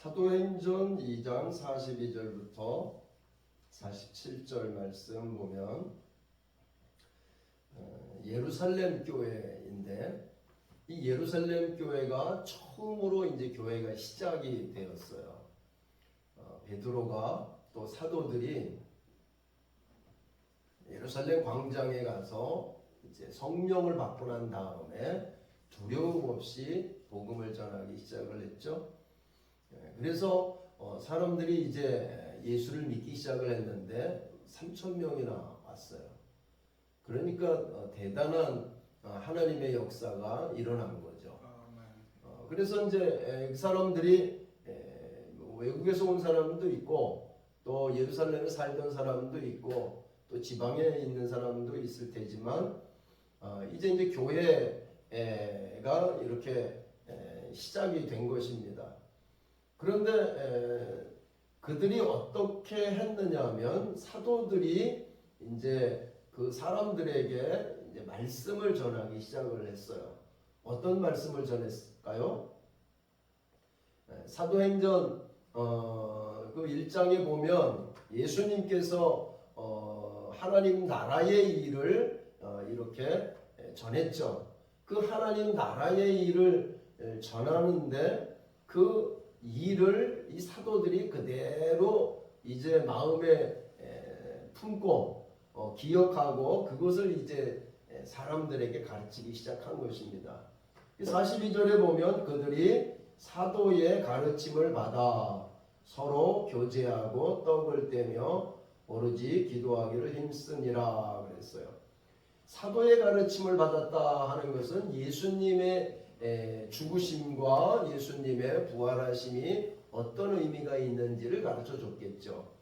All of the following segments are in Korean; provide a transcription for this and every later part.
사도행전 2장 42절부터 47절 말씀 보면 예루살렘 교회인데, 이 예루살렘 교회가 처음으로 이제 교회가 시작이 되었어요. 베드로가 또 사도들이 예루살렘 광장에 가서 이제 성령을 받고 난 다음에 두려움 없이 복음을 전하기 시작을 했죠. 그래서 사람들이 이제 예수를 믿기 시작을 했는데 3,000명이나 왔어요. 그러니까 대단한 하나님의 역사가 일어난 거죠. 그래서 이제 그 사람들이 외국에서 온 사람도 있고, 또 예루살렘에 살던 사람도 있고, 또 지방에 있는 사람도 있을 테지만 이제 교회가 이렇게 시작이 된 것입니다. 그런데 그들이 어떻게 했느냐 하면, 사도들이 이제 그 사람들에게 이제 말씀을 전하기 시작을 했어요. 어떤 말씀을 전했을까요? 사도행전 그 1장에 보면 예수님께서 하나님 나라의 일을 이렇게 전했죠. 그 하나님 나라의 일을 전하는데 그 일을 이 사도들이 그대로 이제 마음에 품고 기억하고 그것을 이제 사람들에게 가르치기 시작한 것입니다. 42절에 보면 그들이 사도의 가르침을 받아 서로 교제하고 떡을 떼며 오로지 기도하기를 힘쓰니라 그랬어요. 사도의 가르침을 받았다 하는 것은 예수님의 죽으심과 예수님의 부활하심이 어떤 의미가 있는지를 가르쳐 줬겠죠.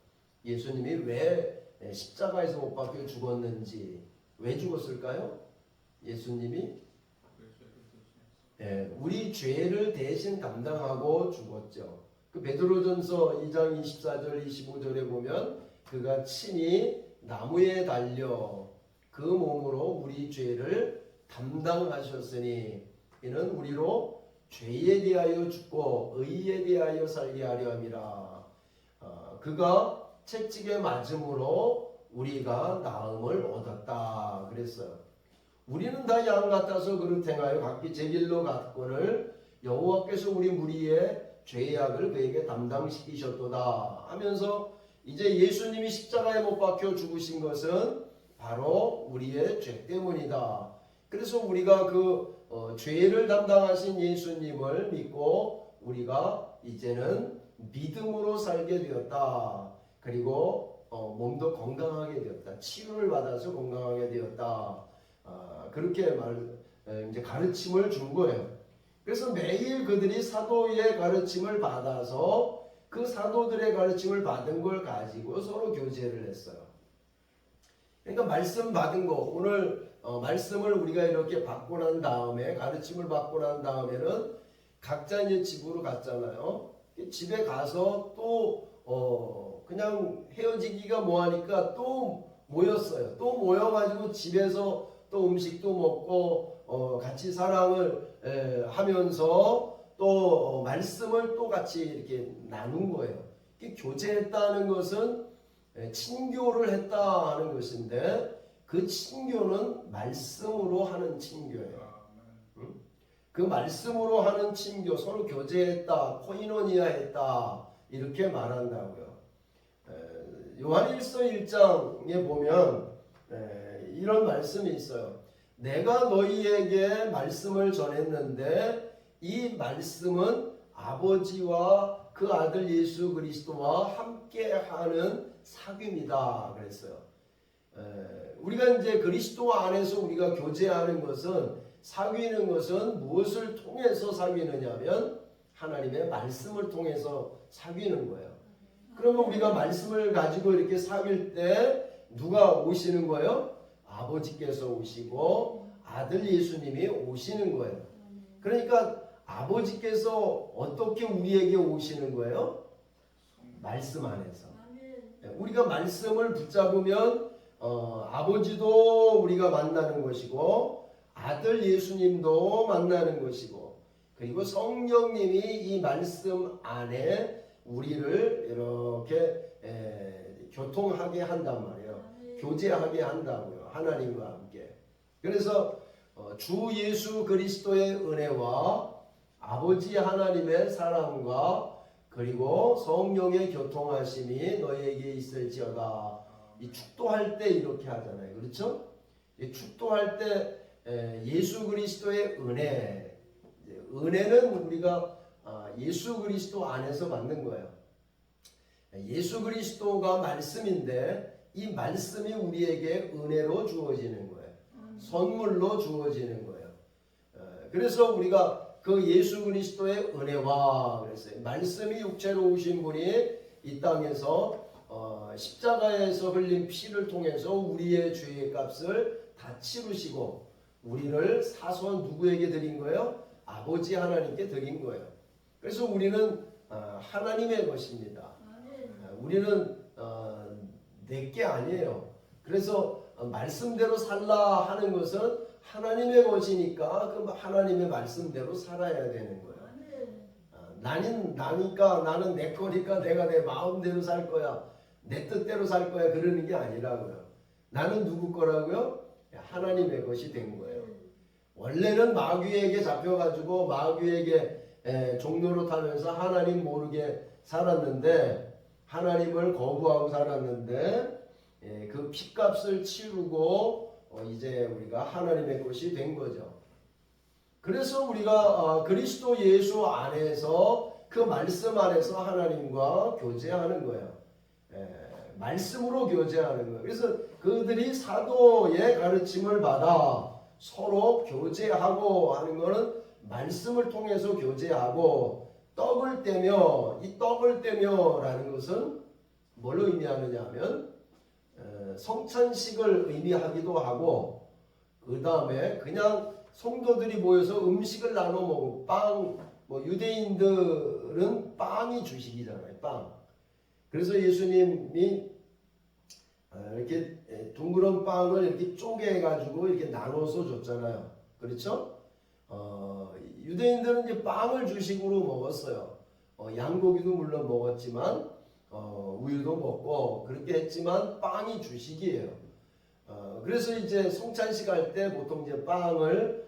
예수님이 왜 십자가에서 못 박혀 죽었는지, 왜 죽었을까요? 예수님이 우리 죄를 대신 감당하고 죽었죠. 그 베드로전서 2장 24절 25절에 보면 그가 친히 나무에 달려 그 몸으로 우리 죄를 담당하셨으니 이는 우리로 죄에 대하여 죽고 의에 대하여 살게 하려 함이라. 그가 채찍에 맞음으로 우리가 나음을 얻었다 그랬어요. 우리는 다 양 같아서 그릇 행하여 각기 제 길로 갔거늘 여호와께서 우리 무리의 죄악을 그에게 담당시키셨도다 하면서, 이제 예수님이 십자가에 못 박혀 죽으신 것은 바로 우리의 죄 때문이다. 그래서 우리가 그 죄를 담당하신 예수님을 믿고 우리가 이제는 믿음으로 살게 되었다. 그리고 몸도 건강하게 되었다. 치료를 받아서 건강하게 되었다. 그렇게 이제 가르침을 준 거예요. 그래서 매일 그들이 사도의 가르침을 받아서 그 사도들의 가르침을 받은 걸 가지고 서로 교제를 했어요. 그러니까 말씀 받은 거, 오늘 말씀을 우리가 이렇게 받고 난 다음에, 가르침을 받고 난 다음에는 각자 이제 집으로 갔잖아요. 집에 가서 또 그냥 헤어지기가 뭐하니까 또 모였어요. 또 모여가지고 집에서 또 음식도 먹고 같이 사랑을 하면서 또 말씀을 또 같이 이렇게 나눈 거예요. 교제했다는 것은 친교를 했다 하는 것인데, 그 친교는 말씀으로 하는 친교예요. 그 말씀으로 하는 친교, 서로 교제했다, 코이노니아 했다 이렇게 말한다고요. 요한일서 1장에 보면 이런 말씀이 있어요. 내가 너희에게 말씀을 전했는데 이 말씀은 아버지와 그 아들 예수 그리스도와 함께하는 사귐이다 그랬어요. 우리가 이제 그리스도 안에서 우리가 교제하는 것은, 사귀는 것은 무엇을 통해서 사귀느냐면 하나님의 말씀을 통해서 사귀는 거예요. 그러면 우리가 말씀을 가지고 이렇게 사귈 때 누가 오시는 거예요? 아버지께서 오시고 아들 예수님이 오시는 거예요. 그러니까 아버지께서 어떻게 우리에게 오시는 거예요? 말씀 안에서. 우리가 말씀을 붙잡으면 아버지도 우리가 만나는 것이고 아들 예수님도 만나는 것이고, 그리고 성령님이 이 말씀 안에 우리를 이렇게 교통하게 한단 말이에요. 교제하게 한다고요. 하나님과 함께. 그래서 주 예수 그리스도의 은혜와 아버지 하나님의 사랑과 그리고 성령의 교통하심이 너희에게 있을지어다. 이 축도할 때 이렇게 하잖아요. 그렇죠? 이 축도할 때 예수 그리스도의 은혜, 은혜는 우리가 예수 그리스도 안에서 받는 거예요. 예수 그리스도가 말씀인데 이 말씀이 우리에게 은혜로 주어지는 거예요. 선물로 주어지는 거예요. 그래서 우리가 그 예수 그리스도의 은혜와 그랬어요. 말씀이 육체로 오신 분이 이 땅에서 십자가에서 흘린 피를 통해서 우리의 죄의 값을 다 치르시고 우리를 사소한 누구에게 드린 거예요? 아버지 하나님께 드린 거예요. 그래서 우리는 하나님의 것입니다. 우리는 내게 아니에요. 그래서 말씀대로 살라 하는 것은 하나님의 것이니까 그 하나님의 말씀대로 살아야 되는 거예요. 나니까 나는 내 거니까 내가 내 마음대로 살 거야. 내 뜻대로 살 거야. 그러는 게 아니라고요. 나는 누구 거라고요? 하나님의 것이 된 거예요. 원래는 마귀에게 잡혀가지고 마귀에게 종로로 타면서 하나님 모르게 살았는데 하나님을 거부하고 살았는데 그 핏값을 치르고 이제 우리가 하나님의 것이 된 거죠. 그래서 우리가 그리스도 예수 안에서 그 말씀 안에서 하나님과 교제하는 거예요. 말씀으로 교제하는 거예요. 그래서 그들이 사도의 가르침을 받아 서로 교제하고 하는 것은 말씀을 통해서 교제하고 떡을 떼며 이 떡을 떼며라는 것은 뭘 의미하느냐 하면 성찬식을 의미하기도 하고 그 다음에 그냥 성도들이 모여서 음식을 나눠 먹고 뭐 유대인들은 빵이 주식이잖아요. 빵. 그래서 예수님이 이렇게 둥그런 빵을 이렇게 쪼개가지고 이렇게 나눠서 줬잖아요. 그렇죠? 유대인들은 이제 빵을 주식으로 먹었어요. 양고기도 물론 먹었지만 우유도 먹고 그렇게 했지만 빵이 주식이에요. 그래서 이제 성찬식 할 때 보통 이제 빵을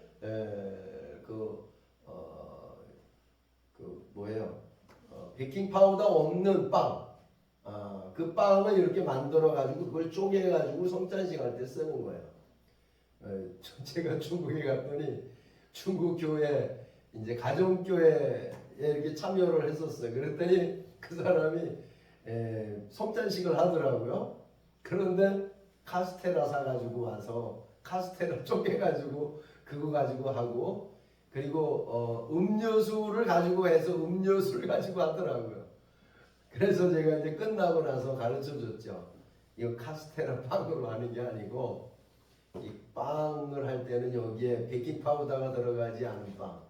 베이킹 파우더 없는 빵, 그 빵을 이렇게 만들어 가지고 그걸 쪼개 가지고 성찬식 할 때 쓰는 거예요. 제가 중국에 갔더니 중국 교회 이제 가정 교회에 이렇게 참여를 했었어요. 그랬더니 그 사람이 성찬식을 하더라고요. 그런데 카스테라 사가지고 와서 카스테라 쪼개가지고 그거 가지고 하고 그리고 음료수를 가지고 해서 음료수를 가지고 하더라고요. 그래서 제가 이제 끝나고 나서 가르쳐 줬죠. 이거 카스테라 빵으로 하는 게 아니고 이 빵을 할 때는 여기에 베이킹 파우더가 들어가지 않은 빵,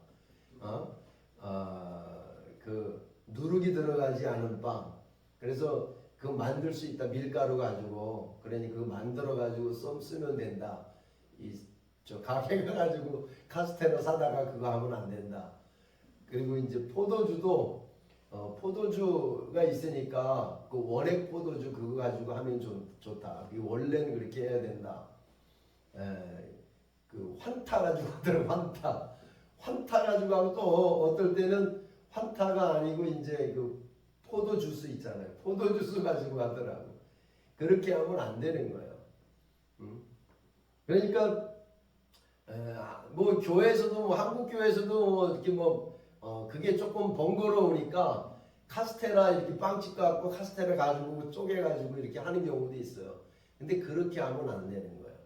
그 누룩이 들어가지 않은 빵. 그래서 그거 만들 수 있다. 밀가루 가지고. 그러니 그거 만들어 가지고 쓰면 된다. 저 가게 가가지고 카스테라 사다가 그거 하면 안 된다. 그리고 이제 포도주도 포도주가 있으니까 그 원액 포도주 그거 가지고 하면 좋다. 원래는 그렇게 해야 된다. 그 환타 가지고 하더라고. 환타 가지고 하고 또 어떨 때는 환타가 아니고 이제 그 포도 주스 있잖아요. 포도 주스 가지고 하더라고. 그렇게 하면 안 되는 거예요. 그러니까 뭐 교회에서도 뭐 한국 교회에서도 뭐 이렇게 그게 조금 번거로우니까 카스테라 이렇게 빵집 갖고 카스테라 가지고 쪼개 가지고 이렇게 하는 경우도 있어요. 근데 그렇게 하면 안 되는 거예요.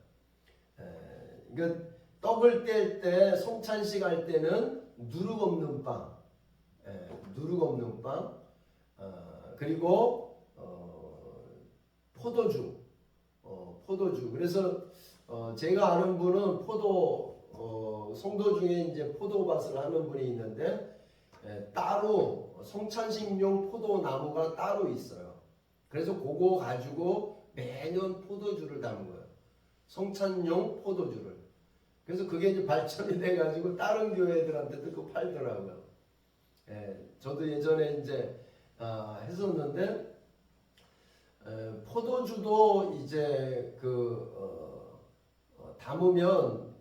그러니까 떡을 뗄 때 성찬식 할 때는 누룩 없는 빵, 누룩 없는 빵, 그리고 포도주. 그래서 제가 아는 분은 성도 중에 이제 포도밭을 하는 분이 있는데 따로 성찬식용 포도나무가 따로 있어요. 그래서 그거 가지고 매년 포도주를 담은 거예요. 성찬용 포도주를. 그래서 그게 이제 발전이 돼가지고 다른 교회들한테도 그 팔더라고요. 저도 예전에 이제 했었는데 포도주도 이제 담으면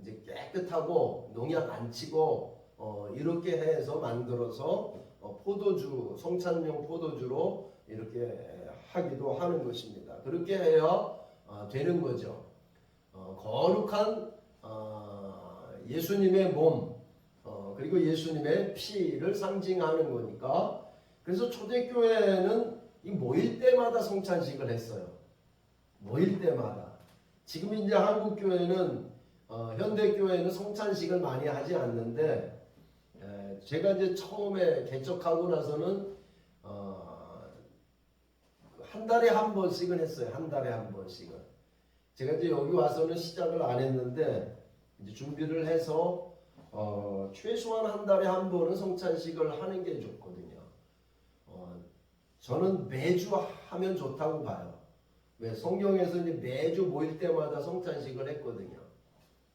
이제 깨끗하고 농약 안 치고 이렇게 해서 만들어서 포도주 성찬용 포도주로 이렇게 하기도 하는 것입니다. 그렇게 해야 되는 거죠. 거룩한 예수님의 몸 그리고 예수님의 피를 상징하는 거니까. 그래서 초대교회는 이 모일 때마다 성찬식을 했어요. 모일 때마다. 지금 이제 한국 교회는 현대 교회는 성찬식을 많이 하지 않는데 제가 이제 처음에 개척하고 나서는 한 달에 한 번씩은 했어요. 한 달에 한 번씩은. 제가 이제 여기 와서는 시작을 안 했는데 이제 준비를 해서 최소한 한 달에 한 번은 성찬식을 하는 게 좋거든요. 저는 매주 하면 좋다고 봐요. 왜? 성경에서 이제 매주 모일 때마다 성찬식을 했거든요.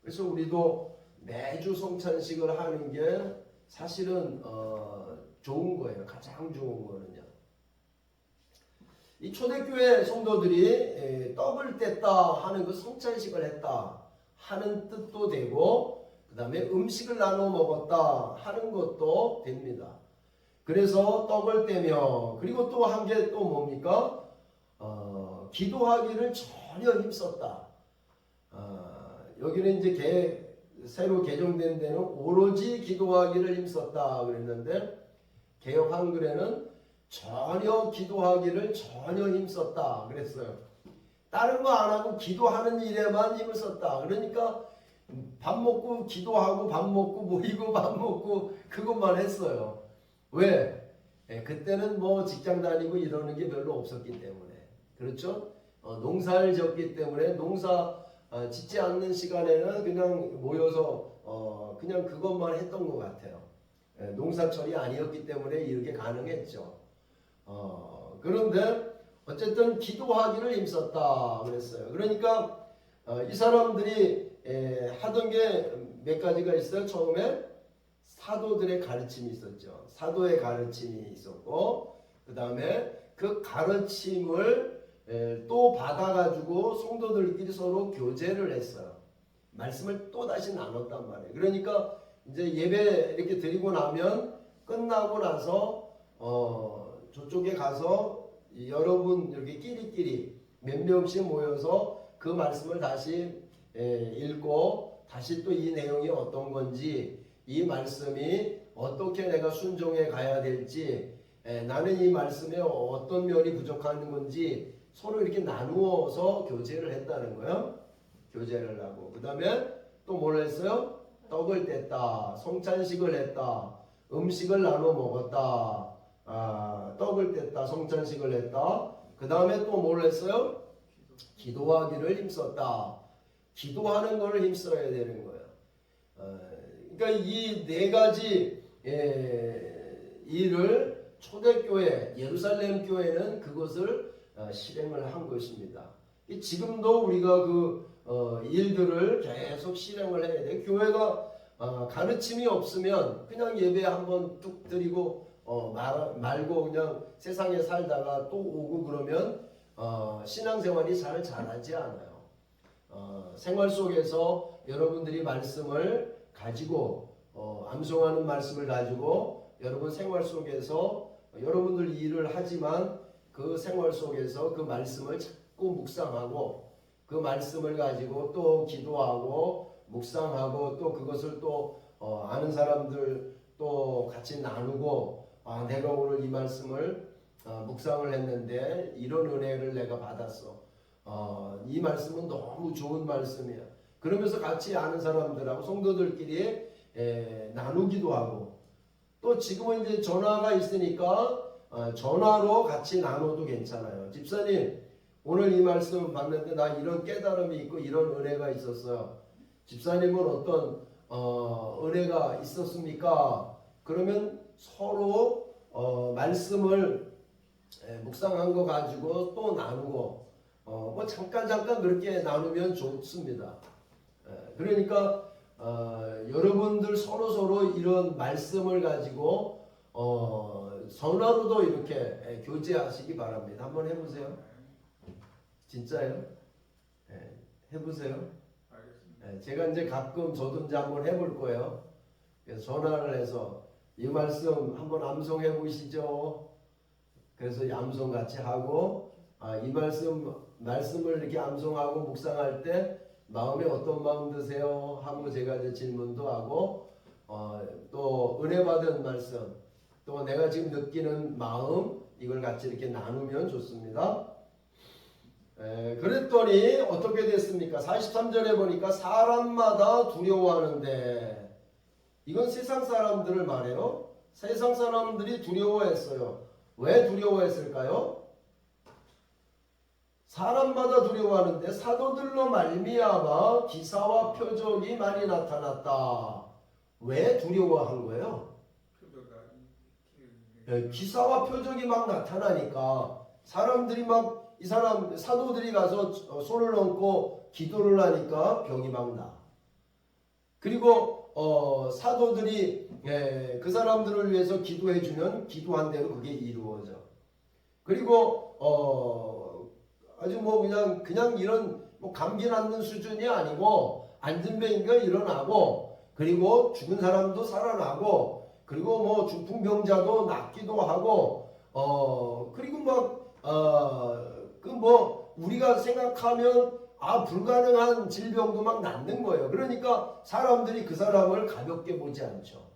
그래서 우리도 매주 성찬식을 하는 게 사실은 좋은 거예요. 가장 좋은 거는요. 이 초대교회 성도들이 떡을 뗐다 하는 그 성찬식을 했다 하는 뜻도 되고, 그 다음에 음식을 나눠 먹었다 하는 것도 됩니다. 그래서 떡을 떼며, 그리고 또 한 게 또 뭡니까? 기도하기를 전혀 힘썼다. 여기는 이제 새로 개정된 데는 오로지 기도하기를 힘썼다 그랬는데, 개역 한글에는 전혀 기도하기를 전혀 힘썼다 그랬어요. 다른 거 안 하고 기도하는 일에만 힘을 썼다. 그러니까 밥 먹고 기도하고 밥 먹고 모이고 밥 먹고 그것만 했어요. 왜? 그때는 뭐 직장 다니고 이러는 게 별로 없었기 때문에. 그렇죠? 농사를 지었기 때문에 농사 짓지 않는 시간에는 그냥 모여서 그냥 그것만 했던 것 같아요. 농사철이 아니었기 때문에 이렇게 가능했죠. 그런데 어쨌든 기도하기를 힘썼다 그랬어요. 그러니까 이 사람들이 하던 게 몇 가지가 있어요. 처음에 사도들의 가르침이 있었죠. 사도의 가르침이 있었고, 그 다음에 그 가르침을 또 받아가지고 성도들끼리 서로 교제를 했어요. 말씀을 또 다시 나눴단 말이에요. 그러니까 이제 예배 이렇게 드리고 나면 끝나고 나서 저쪽에 가서 여러분 이렇게 끼리끼리 몇 명씩 모여서 그 말씀을 다시 읽고 다시 또 이 내용이 어떤 건지, 이 말씀이 어떻게 내가 순종해 가야 될지, 나는 이 말씀에 어떤 면이 부족한 건지 서로 이렇게 나누어서 교제를 했다는 거예요. 교제를 하고, 그 다음에 또 뭘 했어요? 떡을 뗐다, 성찬식을 했다, 음식을 나눠 먹었다, 떡을 뗐다, 성찬식을 했다. 그 다음에 또 뭘 했어요? 기도하기를 힘썼다. 기도하는 것을 힘써야 되는 거예요. 그러니까 이 네 가지 일을 초대교회, 예루살렘 교회는 그것을 실행을 한 것입니다. 지금도 우리가 그 일들을 계속 실행을 해야 돼요. 교회가 가르침이 없으면 그냥 예배 한번 뚝 드리고 말고 그냥 세상에 살다가 또 오고 그러면 신앙생활이 잘 자라지 않아요. 생활 속에서 여러분들이 말씀을 가지고 암송하는 말씀을 가지고 여러분 생활 속에서 여러분들 일을 하지만 그 생활 속에서 그 말씀을 자꾸 묵상하고 그 말씀을 가지고 또 기도하고 묵상하고 또 그것을 또 아는 사람들 또 같이 나누고 내가 오늘 이 말씀을 묵상을 했는데 이런 은혜를 내가 받았어. 이 말씀은 너무 좋은 말씀이야. 그러면서 같이 아는 사람들하고 성도들끼리 나누기도 하고, 또 지금은 이제 전화가 있으니까 전화로 같이 나눠도 괜찮아요. 집사님, 오늘 이 말씀 봤는데 나 이런 깨달음이 있고 이런 은혜가 있었어요. 집사님은 어떤 은혜가 있었습니까? 그러면 서로 말씀을 묵상한 거 가지고 또 나누고 뭐 잠깐 그렇게 나누면 좋습니다. 그러니까 여러분들 서로 이런 말씀을 가지고 전화로도 이렇게 교제하시기 바랍니다. 한번 해보세요. 진짜요? 해보세요. 제가 이제 가끔 저도 이제 한번 해볼 거예요. 그래서 전화를 해서 이 말씀 한번 암송해 보시죠. 그래서 암송 같이 하고 이 말씀을 이렇게 암송하고 묵상할 때 마음에 어떤 마음 드세요? 하고 제가 이제 질문도 하고 또 은혜 받은 말씀 또 내가 지금 느끼는 마음 이걸 같이 이렇게 나누면 좋습니다. 그랬더니 어떻게 됐습니까? 43절에 보니까 사람마다 두려워하는데 이건 세상 사람들을 말해요. 세상 사람들이 두려워했어요. 왜 두려워했을까요? 사람마다 두려워하는데 사도들로 말미암아 기사와 표적이 많이 나타났다. 왜 두려워한 거예요? 기사와 표적이 막 나타나니까 사람들이 막 이 사람 사도들이 가서 손을 얹고 기도를 하니까 병이 막 나. 그리고 사도들이 그 사람들을 위해서 기도해 주면 기도한 대로 그게 이루어져. 그리고 아주 뭐 그냥 이런 뭐 감기 낫는 수준이 아니고 안진병이가 일어나고 그리고 죽은 사람도 살아나고 그리고 뭐 중풍병자도 낫기도 하고 그리고 막 그 뭐 우리가 생각하면 불가능한 질병도 막 낫는 거예요. 그러니까 사람들이 그 사람을 가볍게 보지 않죠.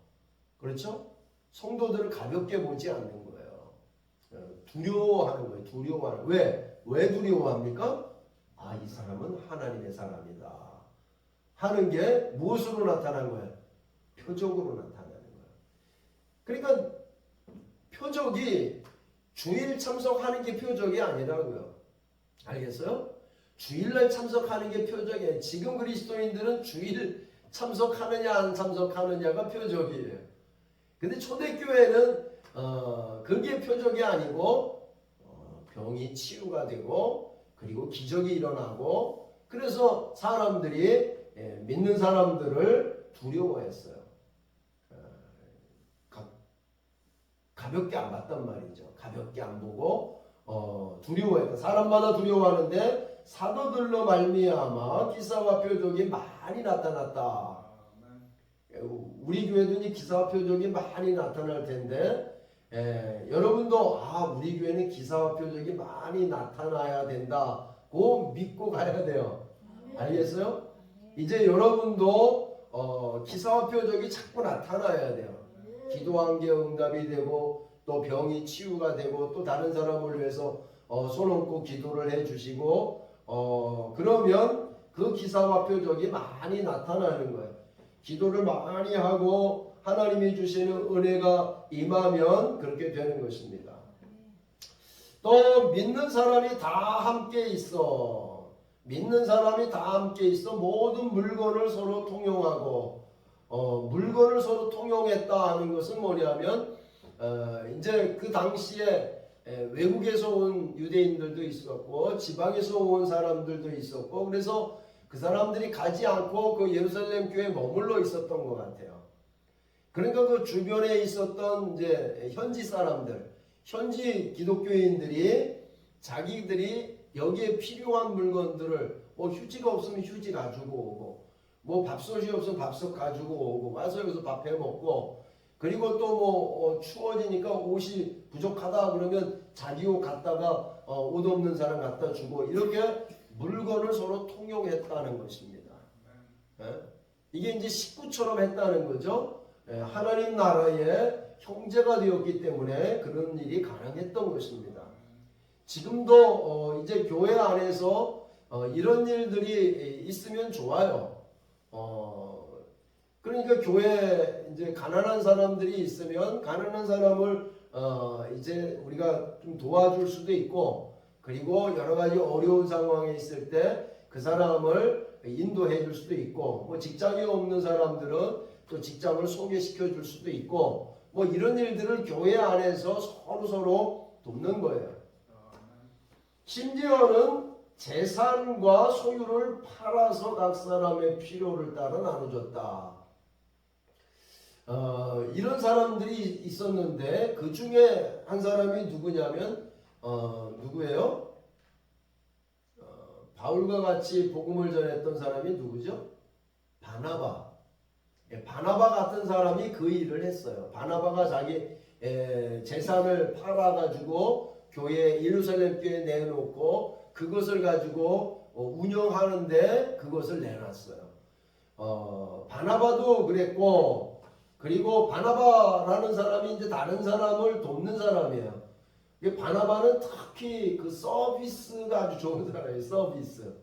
그렇죠? 성도들을 가볍게 보지 않는 거예요. 두려워하는 거예요. 두려워하는. 왜 두려워합니까? 이 사람은 하나님의 사람이다. 하는 게 무엇으로 나타난 거예요? 표적으로 나타나는 거예요. 그러니까 표적이 주일 참석하는 게 표적이 아니라고요. 알겠어요? 주일날 참석하는 게 표적이에요. 지금 그리스도인들은 주일 참석하느냐 안 참석하느냐가 표적이에요. 근데 초대교회는 그게 표적이 아니고 병이 치유가 되고 그리고 기적이 일어나고 그래서 사람들이 믿는 사람들을 두려워했어요. 가볍게 안 봤단 말이죠. 가볍게 안 보고 두려워했다. 사람마다 두려워하는데 사도들로 말미암아 기사와 표적이 많이 나타났다. 우리 교회도 이제 기사와 표적이 많이 나타날 텐데 여러분도 우리 교회는 기사와 표적이 많이 나타나야 된다고 믿고 가야 돼요. 알겠어요? 이제 여러분도 기사와 표적이 자꾸 나타나야 돼요. 기도한 게 응답이 되고 또 병이 치유가 되고 또 다른 사람을 위해서 손 얹고 기도를 해주시고 그러면 그 기사와 표적이 많이 나타나는 거예요. 기도를 많이 하고 하나님이 주시는 은혜가 임하면 그렇게 되는 것입니다. 또 믿는 사람이 다 함께 있어. 믿는 사람이 다 함께 있어 모든 물건을 서로 통용하고 물건을 서로 통용했다 하는 것은 뭐냐면 이제 그 당시에 외국에서 온 유대인들도 있었고 지방에서 온 사람들도 있었고 그래서 그 사람들이 가지 않고 그 예루살렘 교회에 머물러 있었던 것 같아요. 그러니까 그 주변에 있었던 이제 현지 사람들, 현지 기독교인들이 자기들이 여기에 필요한 물건들을 뭐 휴지가 없으면 휴지 가지고 오고 뭐 밥솥이 없으면 밥솥 가지고 오고 와서 여기서 밥 해 먹고 그리고 또 뭐 추워지니까 옷이 부족하다 그러면 자기 옷 갖다가 옷 없는 사람 갖다 주고 이렇게 물건을 서로 통용했다는 것입니다. 이게 이제 식구처럼 했다는 거죠. 하나님 나라의 형제가 되었기 때문에 그런 일이 가능했던 것입니다. 지금도 이제 교회 안에서 이런 일들이 있으면 좋아요. 그러니까 교회에 이제 가난한 사람들이 있으면 가난한 사람을 이제 우리가 좀 도와줄 수도 있고 그리고 여러 가지 어려운 상황에 있을 때 그 사람을 인도해 줄 수도 있고 뭐 직장이 없는 사람들은 또 직장을 소개시켜 줄 수도 있고 뭐 이런 일들을 교회 안에서 서로 돕는 거예요. 심지어는 재산과 소유를 팔아서 각 사람의 필요를 따라 나눠줬다. 이런 사람들이 있었는데 그 중에 한 사람이 누구냐면 누구예요? 바울과 같이 복음을 전했던 사람이 누구죠? 바나바. 바나바 같은 사람이 그 일을 했어요. 바나바가 자기 재산을 팔아가지고 교회 예루살렘 교회에 내놓고 그것을 가지고 운영하는데 그것을 내놨어요. 바나바도 그랬고, 그리고 바나바라는 사람이 이제 다른 사람을 돕는 사람이에요. 바나바는 특히 그 서비스가 아주 좋은 사람이에요. 서비스.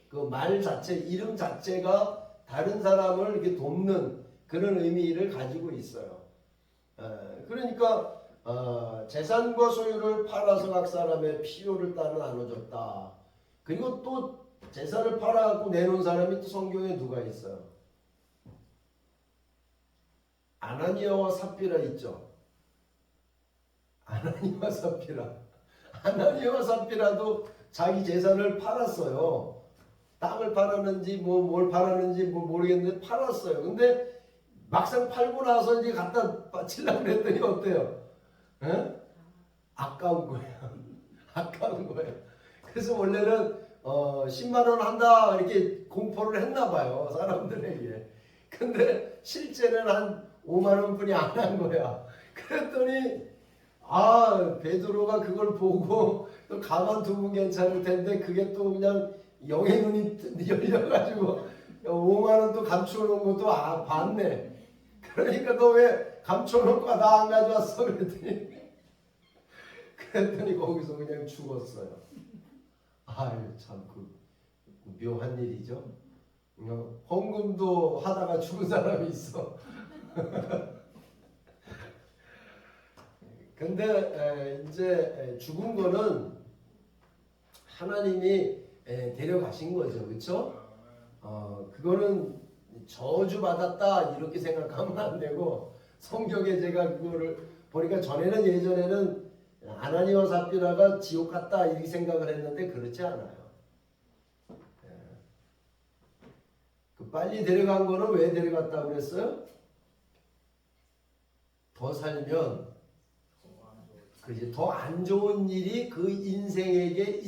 그 말 자체, 이름 자체가 다른 사람을 이렇게 돕는 그런 의미를 가지고 있어요. 그러니까 재산과 소유를 팔아서 각 사람의 필요를 따라 나눠줬다. 그리고 또 재산을 팔아갖고 내놓은 사람이 또 성경에 누가 있어요? 아나니아와 삽비라 있죠. 아나니아와 삽비라. 아나니아와 삽비라도 자기 재산을 팔았어요. 땅을 팔았는지 뭘 팔았는지 모르겠는데 팔았어요. 근데 막상 팔고 나서 이제 갖다 바치려고 그랬더니 어때요? 에? 아까운 거예요. 아까운 거예요. 그래서 원래는 10만 원 한다 이렇게 공포를 했나 봐요. 사람들에게. 근데 실제는 한 5만 원뿐이 안 한 거야. 그랬더니 베드로가 그걸 보고 또 가만두면 괜찮을 텐데 그게 또 그냥 영의 눈이 열려가지고 5만 원도 감춰놓은 것도 봤네. 그러니까 너 왜 감춰놓고 나 안 가져왔어? 그랬더니 거기서 그냥 죽었어요. 아유 참 묘한 일이죠. 헌금도 하다가 죽은 사람이 있어. 근데 이제 죽은 거는 하나님이 데려가신 거죠. 그렇죠? 그거는 저주받았다 이렇게 생각하면 안 되고, 성경에 제가 그거를 보니까 예전에는 아나니와 삽비라가 지옥 갔다 이렇게 생각을 했는데 그렇지 않아요. 그 빨리 데려간 거는 왜 데려갔다고 그랬어요? 더 살면 더 안 좋은 일이 그 인생에게